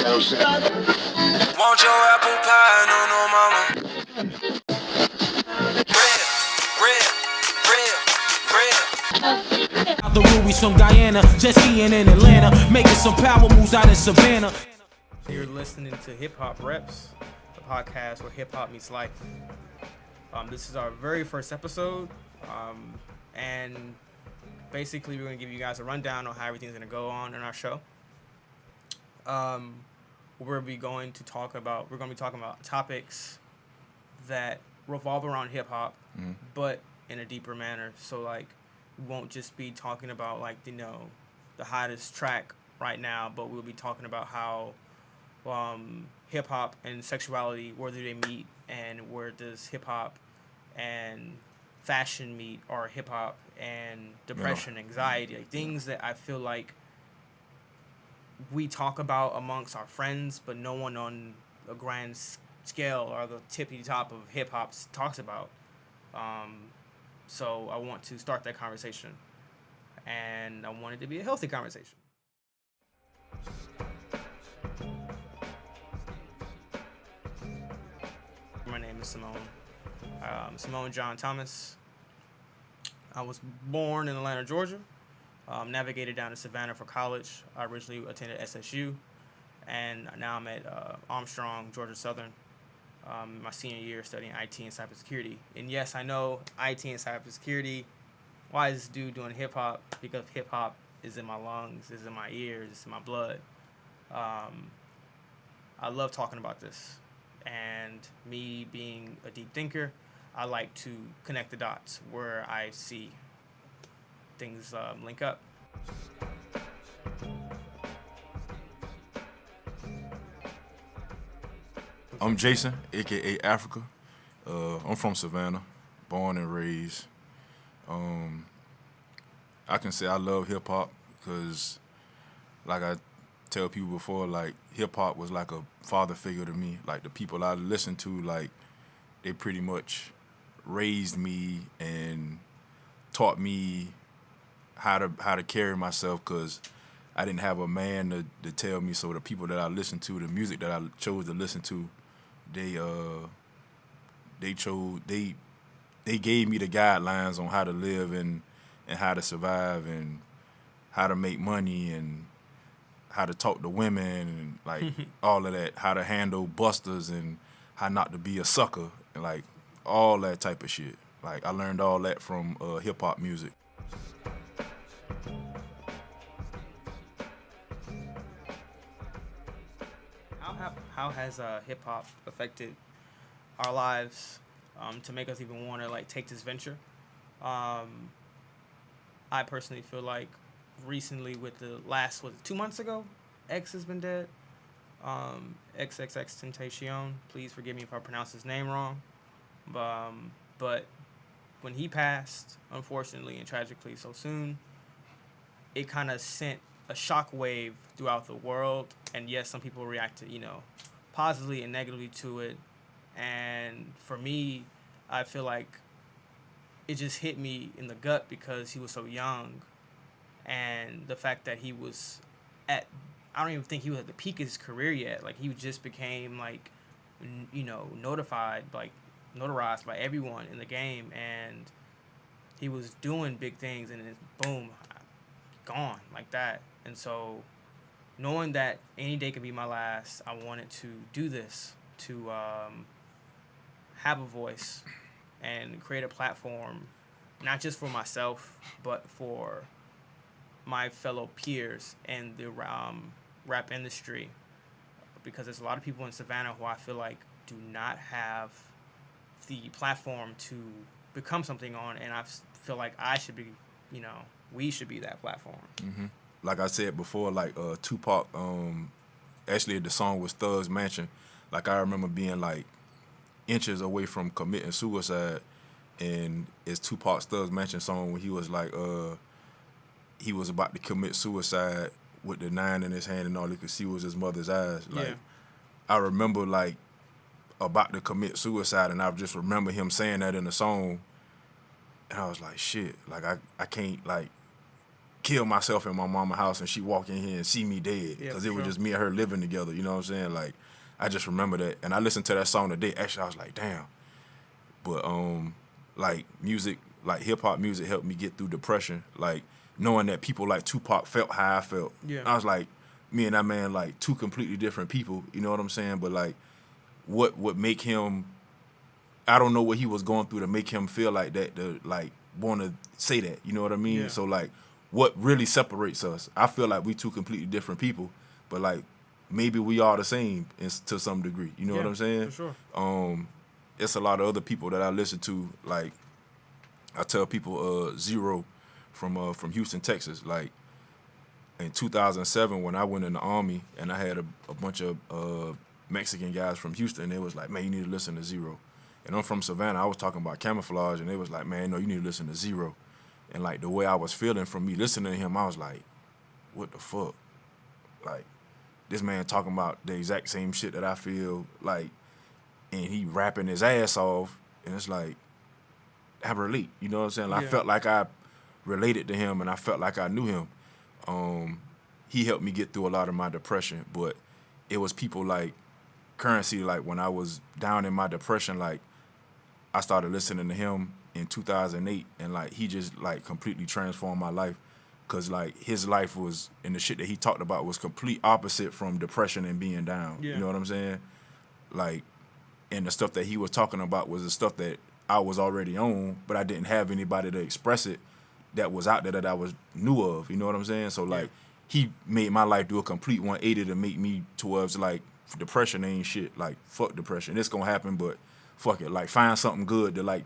Want your apple pie? No, mama. Real. Out the Rubies from Guyana, just being in Atlanta, making some power moves out in Savannah. You're listening to Hip-Hop R.E.Ps, the podcast where hip-hop meets life. This is our very first episode, and basically we're going to give you guys a rundown on how everything's going to go on in our show. We're going to be talking about topics that revolve around hip-hop, but in a deeper manner. So, like, we won't just be talking about, like, the hottest track right now, but we'll be talking about how hip-hop and sexuality, where do they meet, and where does hip-hop and fashion meet, or hip-hop and depression, anxiety, like things that I feel like we talk about amongst our friends, but no one on a grand scale or the tippy top of hip-hop talks about. So I want to start that conversation, and I want it to be a healthy conversation. My name is Simone John Thomas. I was born in Atlanta, Georgia. Navigated down to Savannah for college. I originally attended SSU, and now I'm at Armstrong, Georgia Southern, my senior year studying IT and cybersecurity. And yes, I know IT and cybersecurity. Why is this dude doing hip-hop? Because hip-hop is in my lungs, is in my ears, is in my blood. I love talking about this. And me being a deep thinker, I like to connect the dots where I see things link up. I'm Jason, a.k.a. Africa. I'm from Savannah, born and raised. I can say I love hip-hop because, like I tell people before, like, hip-hop was like a father figure to me. Like, the people I listened to, like, they pretty much raised me and taught me how to carry myself, because I didn't have a man to tell me. So the people that I listened to, the music that I chose to listen to, they gave me the guidelines on how to live and how to survive and how to make money and how to talk to women and, like, all of that, how to handle busters and how not to be a sucker and, like, all that type of shit. Like, I learned all that from hip-hop music. How has hip-hop affected our lives to make us even want to, like, take this venture? I personally feel like recently with the last, 2 months ago, X has been dead. XXXTentacion. Please forgive me if I pronounce his name wrong. But when he passed, unfortunately and tragically so soon, it kind of sent a shockwave throughout the world. And yes, some people reacted, positively and negatively to it. And for me, I feel like it just hit me in the gut because he was so young. And the fact that he was I don't even think he was at the peak of his career yet. Like, he just became, like, notarized by everyone in the game. And he was doing big things, and then boom, gone like that. And so knowing that any day could be my last, I wanted to do this, to have a voice and create a platform, not just for myself, but for my fellow peers in the rap industry. Because there's a lot of people in Savannah who I feel like do not have the platform to become something on, and I feel like I should be, we should be that platform. Mm-hmm. Like I said before, like Tupac, actually the song was Thug's Mansion. Like, I remember being, like, inches away from committing suicide, and it's Tupac's Thug's Mansion song when he was like, he was about to commit suicide with the 9 in his hand, and all he could see was his mother's eyes. Like, I remember, like, about to commit suicide, and I just remember him saying that in the song, and I was like, shit, like, I can't kill myself in my mama's house and she walk in here and see me dead Yeah, because for it was sure. just me and her living together. You know what I'm saying? Like, I just remember that, and I listened to that song today. Actually, I was like, damn. But like music, like hip hop music, helped me get through depression. Like knowing that people like Tupac felt how I felt. Yeah. I was like, me and that man like two completely different people. You know what I'm saying? But like, what would make him? I don't know what he was going through to make him feel like that. To like want to say that. You know what I mean? Yeah. So like, what really separates us? I feel like we two completely different people. But like, maybe we are the same to some degree. You know what Yeah, I'm saying? for sure. It's a lot of other people that I listen to. Like I tell people, Zero from Houston, Texas. Like in 2007 when I went in the army and I had a bunch of Mexican guys from Houston. They was like, man, you need to listen to Zero. And I'm from Savannah. I was talking about Camouflage, and they was like, man, no, you need to listen to Zero. And like the way I was feeling from me listening to him, I was like, what the fuck? Like this man talking about the exact same shit that I feel like, and he rapping his ass off, and it's like, I relate. You know what I'm saying? Like, I Yeah. felt like I related to him, and I felt like I knew him. He helped me get through a lot of my depression, but it was people like Currency. Like when I was down in my depression, like I started listening to him in 2008, and like he just like completely transformed my life. Cause like his life was, and the shit that he talked about was complete opposite from depression and being down. Yeah. You know what I'm saying? Like, and the stuff that he was talking about was the stuff that I was already on, but I didn't have anybody to express it that was out there that I was knew of. You know what I'm saying? So like, he made my life do a complete 180 to make me towards like depression ain't shit. Like fuck depression, it's gonna happen, but fuck it. Like find something good to like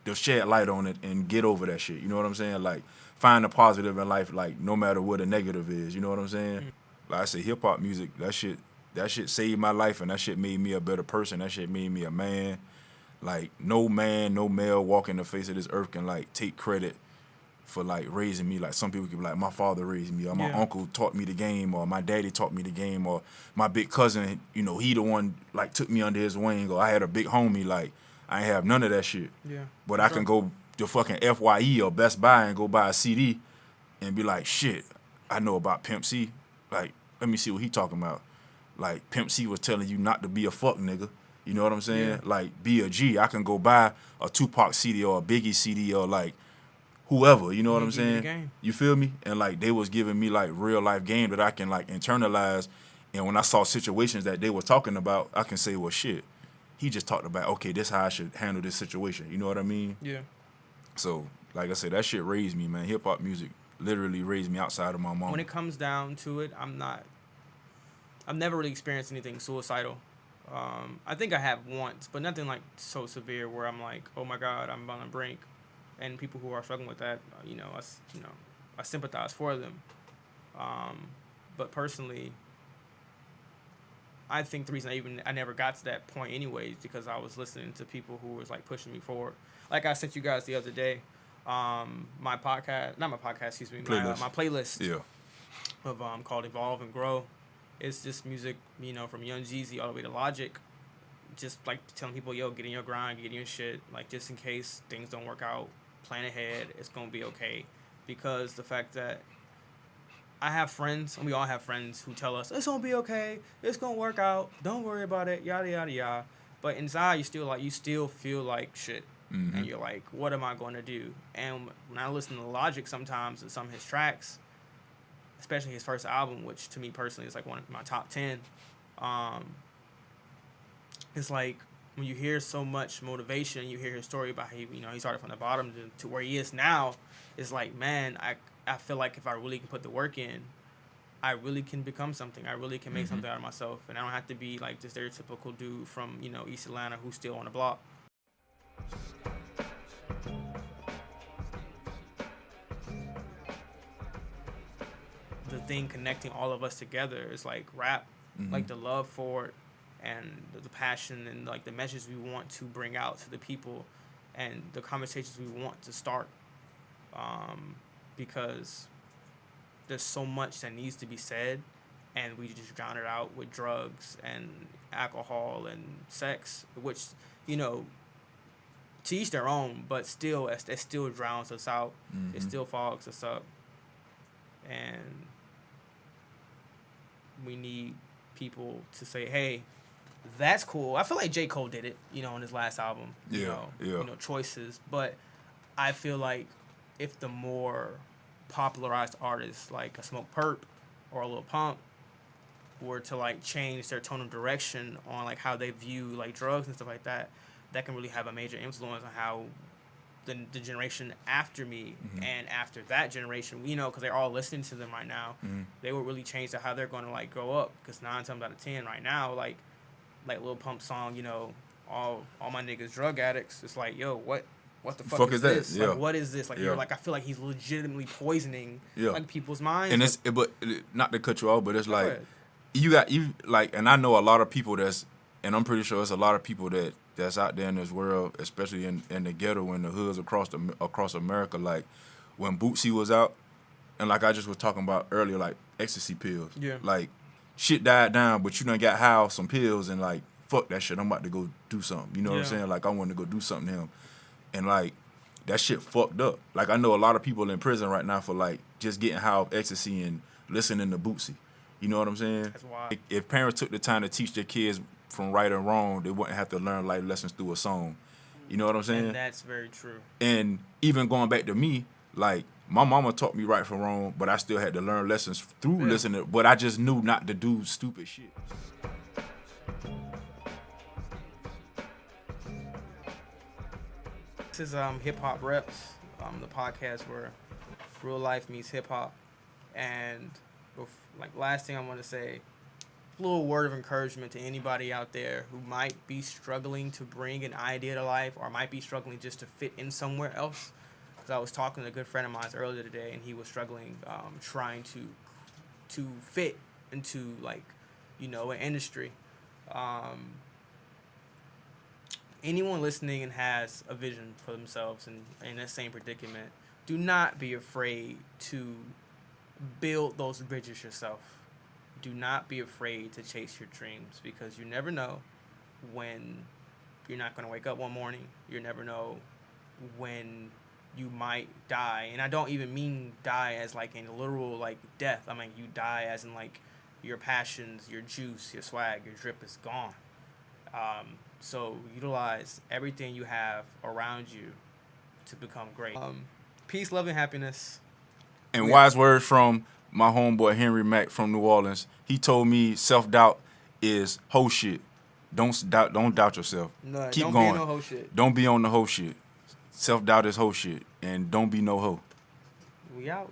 to shed light on it and get over that shit. You know what I'm saying? Like find the positive in life, like no matter what the negative is. You know what I'm saying? Like I say, hip hop music, that shit saved my life, and that shit made me a better person. That shit made me a man. Like no man, no male walking the face of this earth can like take credit for like raising me. Like some people can be like, my father raised me, or my Yeah. uncle taught me the game, or my daddy taught me the game, or my big cousin, you know, he the one like took me under his wing, or I had a big homie. Like I ain't have none of that shit. Yeah. But for I sure. can go to fucking FYE or Best Buy and go buy a CD and be like, shit, I know about Pimp C. Like, let me see what he talking about. Like Pimp C was telling you not to be a fuck nigga. You know what I'm saying? Yeah. Like be a G. I can go buy a Tupac CD or a Biggie CD or like whoever. You know what He I'm give you the saying? game. You feel me? And like they was giving me like real life game that I can like internalize. And when I saw situations that they were talking about, I can say, well, shit. He just talked about, okay, this how I should handle this situation. You know what I mean? Yeah. So, like I said, that shit raised me, man. Hip hop music literally raised me outside of my mom. When it comes down to it, I've never really experienced anything suicidal. I think I have once, but nothing like so severe where I'm like, oh my God, I'm on the brink. And people who are struggling with that, I sympathize for them. But personally, I think the reason I never got to that point anyways because I was listening to people who was like pushing me forward. Like I sent you guys the other day, my podcast, not my podcast, excuse me, Playlist. my playlist Yeah. of called Evolve and Grow. It's just music, from Young Jeezy all the way to Logic. Just like telling people, yo, get in your grind, get in your shit. Like just in case things don't work out, plan ahead. It's gonna be okay. Because the fact that I have friends, and we all have friends who tell us it's gonna be okay, it's gonna work out, don't worry about it, yada yada yada. But inside, you still feel like shit, and you're like, what am I going to do? And when I listen to Logic sometimes in some of his tracks, especially his first album, which to me personally is like one of my top 10, it's like when you hear so much motivation, you hear his story about how he started from the bottom to where he is now. It's like, man, I feel like if I really can put the work in, I really can become something. I really can make something out of myself, and I don't have to be like this stereotypical dude from East Atlanta who's still on the block. The thing connecting all of us together is like rap, like the love for it, and the passion and like the message we want to bring out to the people, and the conversations we want to start, because there's so much that needs to be said, and we just drown it out with drugs and alcohol and sex, which to each their own, but still it still drowns us out. It still fogs us up. and we need people to say, "Hey, that's cool." I feel like J. Cole did it, on his last album. Choices. But I feel like if the more popularized artists like a Smoke Perp or a Lil Pump were to like change their tone of direction on like how they view like drugs and stuff like that, that can really have a major influence on how the generation after me and after that generation, because they're all listening to them right now, they will really change to how they're going to like grow up. Because 9 times out of 10 right now, like Lil Pump song, all my niggas drug addicts. It's like, yo, what the fuck is this? Yeah. Like, what is this? Like, you're like, I feel like he's legitimately poisoning like people's minds. And but not to cut you off, but it's like you like, and I know a lot of people and I'm pretty sure it's a lot of people that's out there in this world, especially in the ghetto, in the hoods across America. Like when Bootsy was out, and like I just was talking about earlier, like ecstasy pills. Yeah. Like shit died down, but you done got high off some pills and like, fuck that shit, I'm about to go do something. You know what I'm saying? Like I want to go do something to him. And like that shit fucked up. Like I know a lot of people in prison right now for like just getting high off ecstasy and listening to Bootsy. You know what I'm saying? That's wild. If parents took the time to teach their kids from right and wrong, they wouldn't have to learn life lessons through a song. You know what I'm saying? And that's very true. And even going back to me, like my mama taught me right from wrong, but I still had to learn lessons through listening. But I just knew not to do stupid shit. This is Hip-Hop R.E.Ps, the podcast where real life meets hip-hop. And last thing I want to say, a little word of encouragement to anybody out there who might be struggling to bring an idea to life or might be struggling just to fit in somewhere else. Because I was talking to a good friend of mine earlier today, and he was struggling trying to fit into an industry. Anyone listening and has a vision for themselves and in that same predicament, do not be afraid to build those bridges yourself. Do not be afraid to chase your dreams, because you never know when you're not going to wake up one morning. You never know when you might die. And I don't even mean die as like in literal like death. I mean you die as in like your passions, your juice, your swag, your drip is gone. So utilize everything you have around you to become great. Peace, love, and happiness. And wise words from my homeboy Henry Mack from New Orleans. He told me self-doubt is hoe shit. Don't doubt yourself. No, Keep don't going. be no hoe shit. Don't be on the hoe shit. Self-doubt is hoe shit. And don't be no hoe. We out.